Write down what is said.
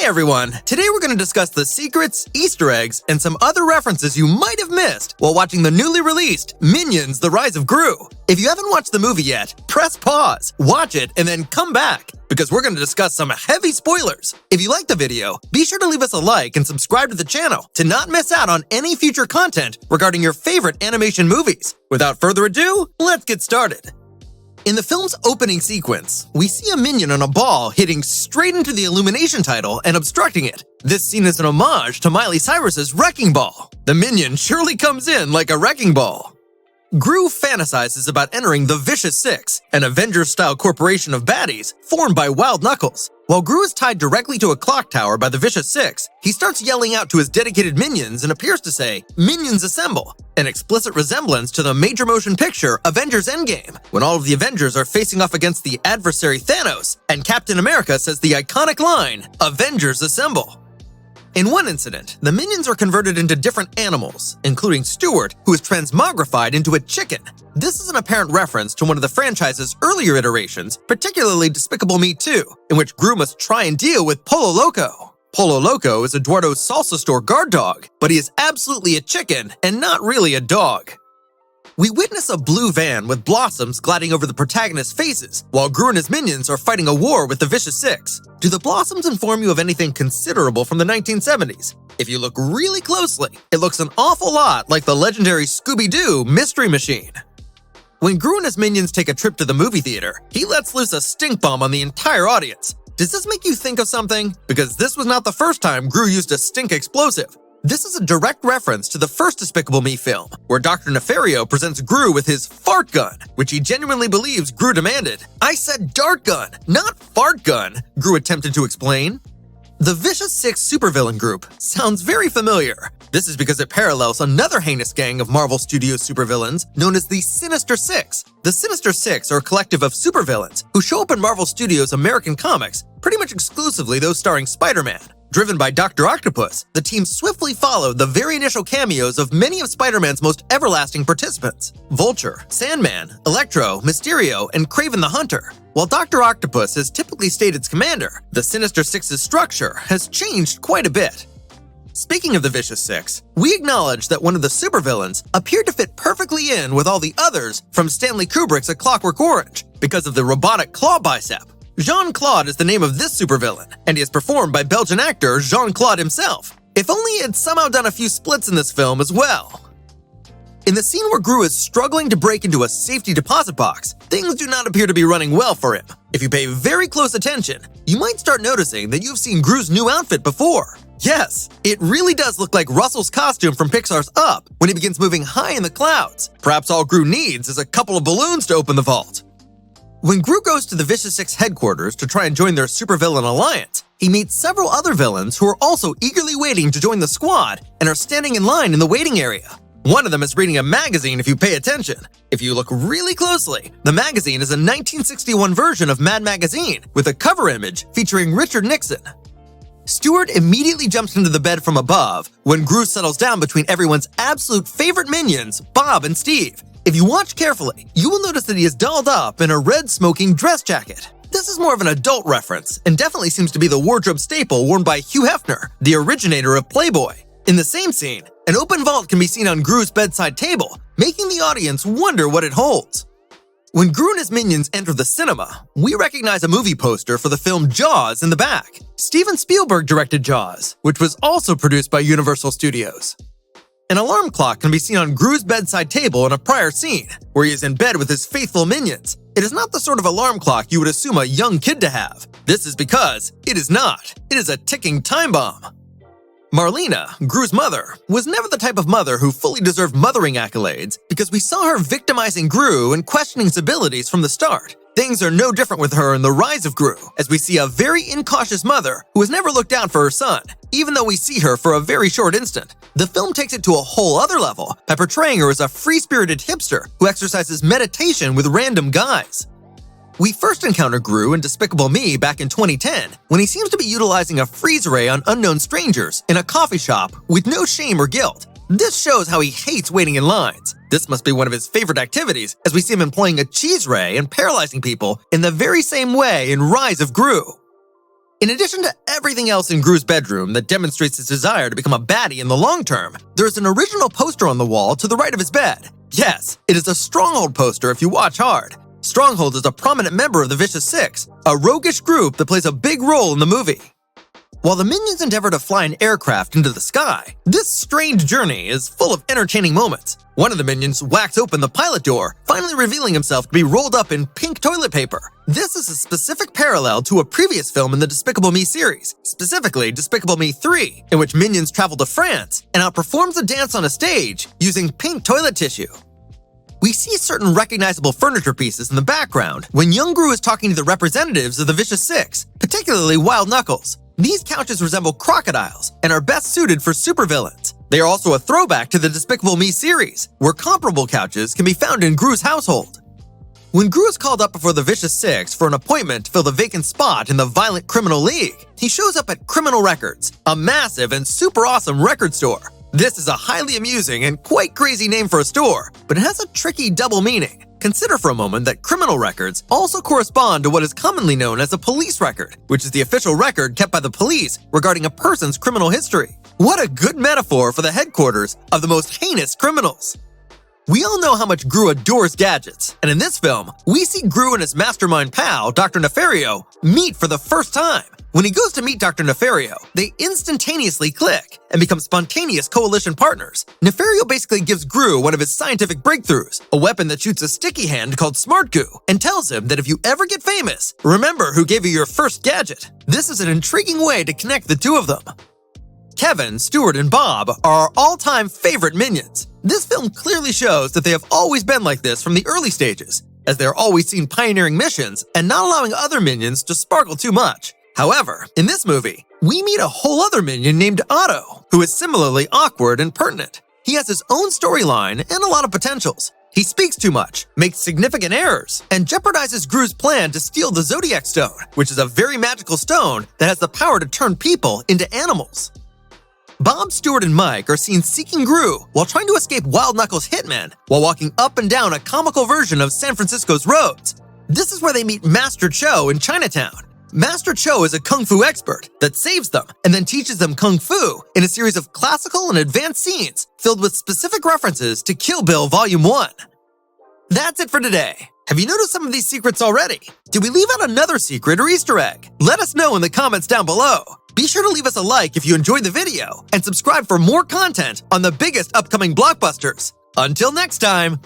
Hey everyone! Today we're going to discuss the secrets, Easter eggs, and some other references you might have missed while watching the newly released Minions: The Rise of Gru. If you haven't watched the movie yet, press pause, watch it, and then come back, because we're going to discuss some heavy spoilers. If you liked the video, be sure to leave us a like and subscribe to the channel to not miss out on any future content regarding your favorite animation movies. Without further ado, let's get started. In the film's opening sequence, we see a minion on a ball hitting straight into the Illumination title and obstructing it. This scene is an homage to Miley Cyrus's Wrecking Ball. The minion surely comes in like a wrecking ball. Gru fantasizes about entering the Vicious Six, an Avengers-style corporation of baddies formed by Wild Knuckles. While Gru is tied directly to a clock tower by the Vicious Six, he starts yelling out to his dedicated minions and appears to say, "Minions assemble," an explicit resemblance to the major motion picture Avengers Endgame, when all of the Avengers are facing off against the adversary Thanos, and Captain America says the iconic line, "Avengers assemble." In one incident, the minions are converted into different animals, including Stuart, who is transmogrified into a chicken. This is an apparent reference to one of the franchise's earlier iterations, particularly Despicable Me 2, in which Gru must try and deal with Polo Loco. Polo Loco is Eduardo's salsa store guard dog, but he is absolutely a chicken and not really a dog. We witness a blue van with blossoms gliding over the protagonist's faces, while Gru and his minions are fighting a war with the Vicious Six. Do the blossoms inform you of anything considerable from the 1970s? If you look really closely, it looks an awful lot like the legendary Scooby-Doo Mystery Machine. When Gru and his minions take a trip to the movie theater, he lets loose a stink bomb on the entire audience. Does this make you think of something? Because this was not the first time Gru used a stink explosive. This is a direct reference to the first Despicable Me film, where Dr. Nefario presents Gru with his fart gun, which he genuinely believes Gru demanded. "I said dart gun, not fart gun," Gru attempted to explain. The Vicious Six supervillain group sounds very familiar. This is because it parallels another heinous gang of Marvel Studios supervillains known as the Sinister Six. The Sinister Six are a collective of supervillains who show up in Marvel Studios' American comics, pretty much exclusively those starring Spider-Man. Driven by Dr. Octopus, the team swiftly followed the very initial cameos of many of Spider-Man's most everlasting participants: Vulture, Sandman, Electro, Mysterio, and Kraven the Hunter. While Dr. Octopus has typically stayed its commander, the Sinister Six's structure has changed quite a bit. Speaking of the Vicious Six, we acknowledge that one of the supervillains appeared to fit perfectly in with all the others from Stanley Kubrick's A Clockwork Orange because of the robotic claw bicep. Jean-Claude is the name of this supervillain, and he is performed by Belgian actor Jean-Claude himself. If only he had somehow done a few splits in this film as well. In the scene where Gru is struggling to break into a safety deposit box, things do not appear to be running well for him. If you pay very close attention, you might start noticing that you've seen Gru's new outfit before. Yes, it really does look like Russell's costume from Pixar's Up when he begins moving high in the clouds. Perhaps all Gru needs is a couple of balloons to open the vault. When Gru goes to the Vicious Six headquarters to try and join their supervillain alliance, he meets several other villains who are also eagerly waiting to join the squad and are standing in line in the waiting area. One of them is reading a magazine if you pay attention. If you look really closely, the magazine is a 1961 version of Mad Magazine with a cover image featuring Richard Nixon. Stuart immediately jumps into the bed from above when Gru settles down between everyone's absolute favorite minions, Bob and Steve. If you watch carefully, you will notice that he is dolled up in a red smoking dress jacket. This is more of an adult reference, and definitely seems to be the wardrobe staple worn by Hugh Hefner, the originator of Playboy. In the same scene, an open vault can be seen on Gru's bedside table, making the audience wonder what it holds. When Gru and his minions enter the cinema, we recognize a movie poster for the film Jaws in the back. Steven Spielberg directed Jaws, which was also produced by Universal Studios. An alarm clock can be seen on Gru's bedside table in a prior scene, where he is in bed with his faithful minions. It is not the sort of alarm clock you would assume a young kid to have. This is because it is not. It is a ticking time bomb. Marlena, Gru's mother, was never the type of mother who fully deserved mothering accolades because we saw her victimizing Gru and questioning his abilities from the start. Things are no different with her in The Rise of Gru, as we see a very incautious mother who has never looked out for her son, even though we see her for a very short instant. The film takes it to a whole other level by portraying her as a free-spirited hipster who exercises meditation with random guys. We first encounter Gru in Despicable Me back in 2010, when he seems to be utilizing a freeze ray on unknown strangers in a coffee shop with no shame or guilt. This shows how he hates waiting in lines. This must be one of his favorite activities, as we see him employing a cheese ray and paralyzing people in the very same way in Rise of Gru. In addition to everything else in Gru's bedroom that demonstrates his desire to become a baddie in the long term, there is an original poster on the wall to the right of his bed. Yes, it is a Stronghold poster if you watch hard. Stronghold is a prominent member of the Vicious Six, a roguish group that plays a big role in the movie. While the minions endeavor to fly an aircraft into the sky, this strange journey is full of entertaining moments. One of the minions whacks open the pilot door, finally revealing himself to be rolled up in pink toilet paper. This is a specific parallel to a previous film in the Despicable Me series, specifically Despicable Me 3, in which minions travel to France and outperforms a dance on a stage using pink toilet tissue. We see certain recognizable furniture pieces in the background when young Gru is talking to the representatives of the Vicious Six, particularly Wild Knuckles. These couches resemble crocodiles and are best suited for supervillains. They are also a throwback to the Despicable Me series, where comparable couches can be found in Gru's household. When Gru is called up before the Vicious Six for an appointment to fill the vacant spot in the Violent Criminal League, he shows up at Criminal Records, a massive and super awesome record store. This is a highly amusing and quite crazy name for a store, but it has a tricky double meaning. Consider for a moment that criminal records also correspond to what is commonly known as a police record, which is the official record kept by the police regarding a person's criminal history. What a good metaphor for the headquarters of the most heinous criminals! We all know how much Gru adores gadgets, and in this film, we see Gru and his mastermind pal, Dr. Nefario, meet for the first time. When he goes to meet Dr. Nefario, they instantaneously click and become spontaneous coalition partners. Nefario basically gives Gru one of his scientific breakthroughs, a weapon that shoots a sticky hand called Smart Goo, and tells him that if you ever get famous, remember who gave you your first gadget. This is an intriguing way to connect the two of them. Kevin, Stuart, and Bob are our all-time favorite minions. This film clearly shows that they have always been like this from the early stages, as they are always seen pioneering missions and not allowing other minions to sparkle too much. However, in this movie, we meet a whole other minion named Otto, who is similarly awkward and pertinent. He has his own storyline and a lot of potentials. He speaks too much, makes significant errors, and jeopardizes Gru's plan to steal the Zodiac Stone, which is a very magical stone that has the power to turn people into animals. Bob, Stuart, and Mike are seen seeking Gru while trying to escape Wild Knuckles' hitmen while walking up and down a comical version of San Francisco's roads. This is where they meet Master Cho in Chinatown. Master Cho is a kung fu expert that saves them and then teaches them kung fu in a series of classical and advanced scenes filled with specific references to Kill Bill Volume 1. That's it for today. Have you noticed some of these secrets already? Did we leave out another secret or Easter egg? Let us know in the comments down below. Be sure to leave us a like if you enjoyed the video and subscribe for more content on the biggest upcoming blockbusters. Until next time.